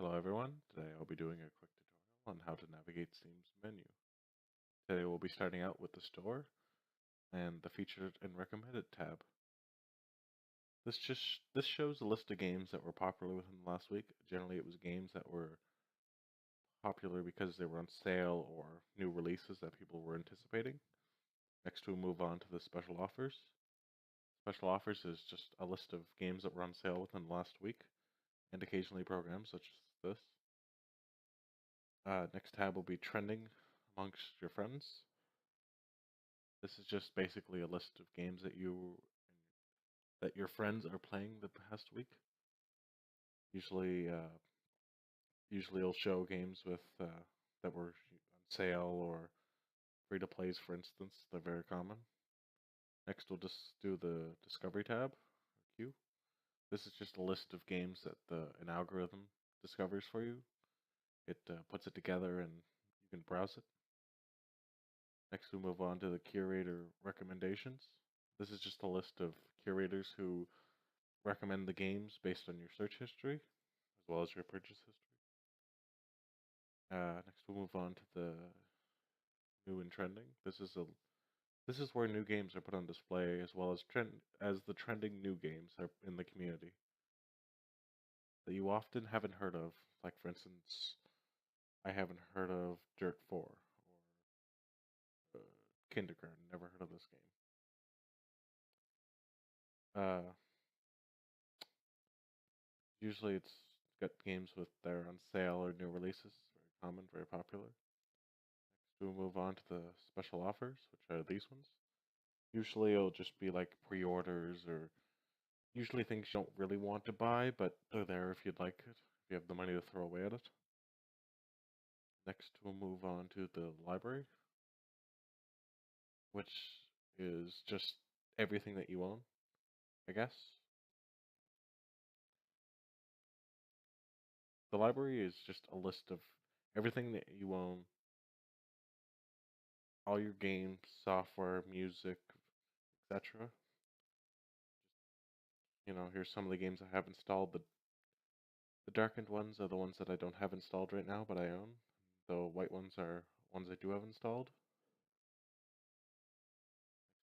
Hello everyone, today I'll be doing a quick tutorial on how to navigate Steam's menu. Today we'll be starting out with the store and the featured and recommended tab. This shows a list of games that were popular within the last week. Generally it was games that were popular because they were on sale or new releases that people were anticipating. Next we'll move on to the special offers. Special offers is just a list of games that were on sale within the last week and occasionally programs such as this. Next tab will be trending amongst your friends. This is just basically a list of games that your friends are playing the past week. Usually, it'll show games with that were on sale or free to plays, for instance. They're very common. Next, we'll just do the discovery tab, queue. This is just a list of games that an algorithm discovers for you. It puts it together and you can browse it. Next, we move on to the curator recommendations. This is just a list of curators who recommend the games based on your search history as well as your purchase history. Next, we'll move on to the new and trending. This is where new games are put on display as well as the trending new games are in the community that you often haven't heard of. Like for instance, I haven't heard of Dirt 4 or Kindergarten. Never heard of this game. Usually it's got games with they're on sale or new releases. Very common, very popular. We'll move on to the special offers, which are these ones. Usually it'll just be like pre-orders or usually things you don't really want to buy, but they're there if you'd like it, if you have the money to throw away at it. Next we'll move on to the library, which is just everything that you own, I guess. The library is just a list of everything that you own, all your games, software, music, etc. Here's some of the games I have installed. The darkened ones are the ones that I don't have installed right now, but I own. The white ones are ones I do have installed.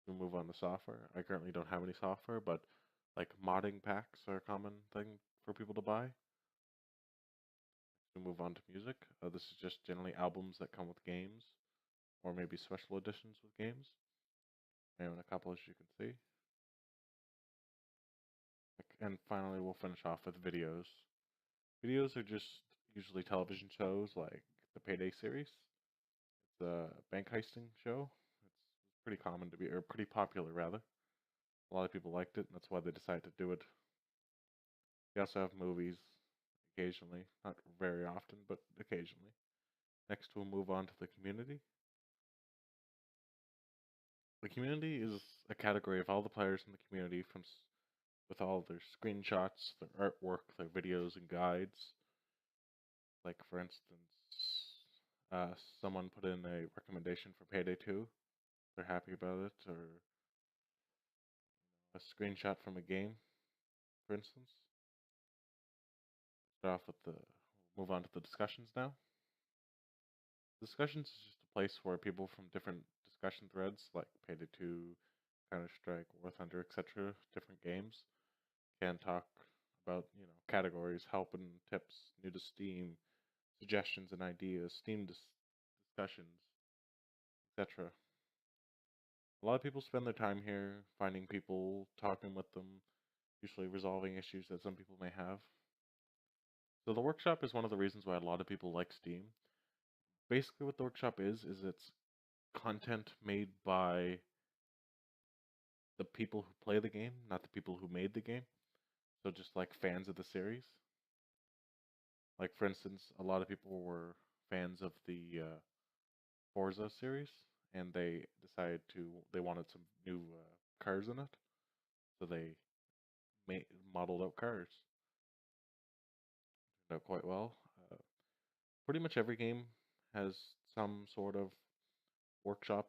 We'll move on to software. I currently don't have any software, but like modding packs are a common thing for people to buy. We'll move on to music. This is just generally albums that come with games, or maybe special editions with games. I own a couple, as you can see. And finally, we'll finish off with videos. Videos are just usually television shows like the Payday series. It's a bank heisting show. It's pretty common to be, or pretty popular rather. A lot of people liked it, and that's why they decided to do it. We also have movies occasionally, not very often, but occasionally. Next, we'll move on to the community. The community is a category of all the players in the community with all their screenshots, their artwork, their videos and guides. Like for instance, someone put in a recommendation for Payday 2. They're happy about it, or a screenshot from a game, for instance. Start off with move on to the discussions now. Discussions is just a place where people from different discussion threads, like Payday 2, Counter-Strike, War Thunder, etc., different games, can talk about, categories, help and tips, new to Steam, suggestions and ideas, Steam discussions, etc. A lot of people spend their time here finding people, talking with them, usually resolving issues that some people may have. So the workshop is one of the reasons why a lot of people like Steam. Basically what the workshop is it's content made by the people who play the game, not the people who made the game. So just like fans of the series. Like for instance, a lot of people were fans of the Forza series, and they wanted some new cars in it, so they modeled out cars. Turned out quite well. Pretty much every game has some sort of workshop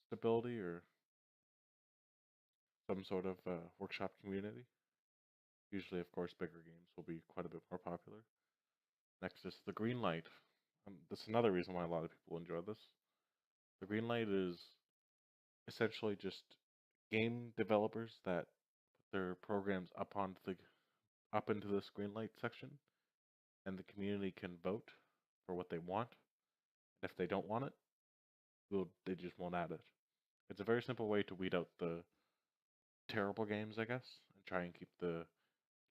stability or some sort of workshop community. Usually, of course, bigger games will be quite a bit more popular. next is the green light. That's another reason why a lot of people enjoy this. The green light is essentially just game developers that put their programs up into this green light section, and the community can vote for what they want. And if they don't want it, they just won't add it. It's a very simple way to weed out the terrible games, I guess, and try and keep the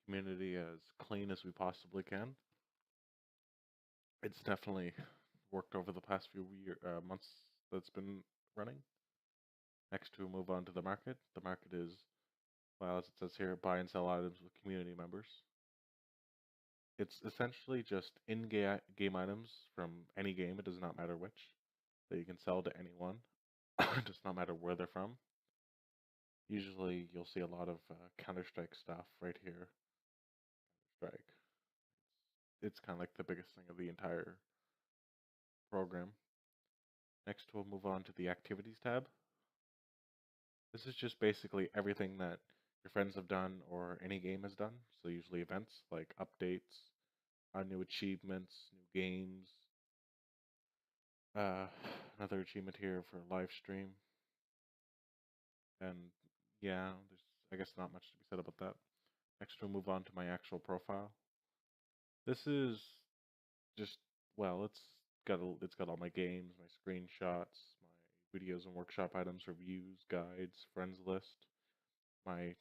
community as clean as we possibly can. It's definitely worked over the past few months that's been running. Next, we move on to the market. The market is, well, as it says here, buy and sell items with community members. It's essentially just in-game items from any game, it does not matter which, that you can sell to anyone. It does not matter where they're from. Usually you'll see a lot of Counter-Strike stuff right here. Strike. It's kind of like the biggest thing of the entire program. Next, we'll move on to the Activities tab. This is just basically everything that your friends have done or any game has done. So usually events like updates, new achievements, new games. Another achievement here for live stream. And yeah, there's I guess not much to be said about that. Next we'll move on to my actual profile. This is just, well, it's got all my games, my screenshots, my videos and workshop items, reviews, guides, friends list, my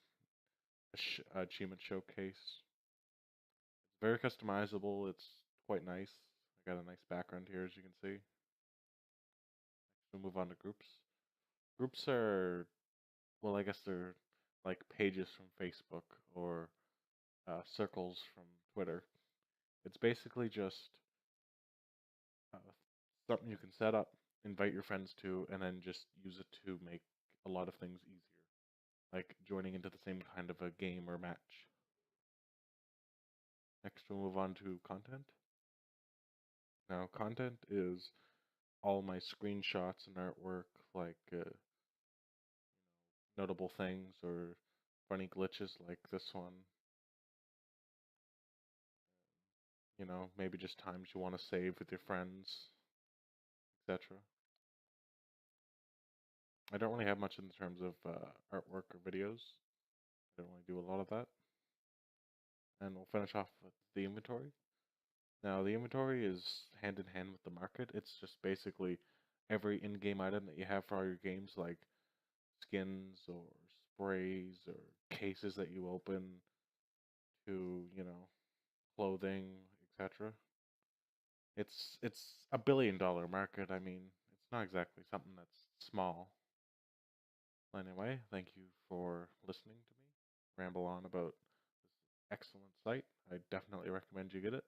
achievement showcase. It's very customizable. It's quite nice. I got a nice background here, as you can see. We'll move on to groups. Groups are, well, I guess they're like pages from Facebook or circles from Twitter. It's basically just uh, something you can set up, invite your friends to, and then just use it to make a lot of things easier, like joining into the same kind of a game or match. Next, we'll move on to content. Now, content is all my screenshots and artwork, like notable things or funny glitches like this one. Maybe just times you want to save with your friends, etc. I don't really have much in terms of artwork or videos. I don't really do a lot of that. And we'll finish off with the inventory. Now, the inventory is hand in hand with the market. It's just basically every in-game item that you have for all your games, like skins or sprays or cases that you open to, clothing, etc. It's a billion-dollar market. I mean, it's not exactly something that's small. Anyway, thank you for listening to me ramble on about this excellent site. I definitely recommend you get it.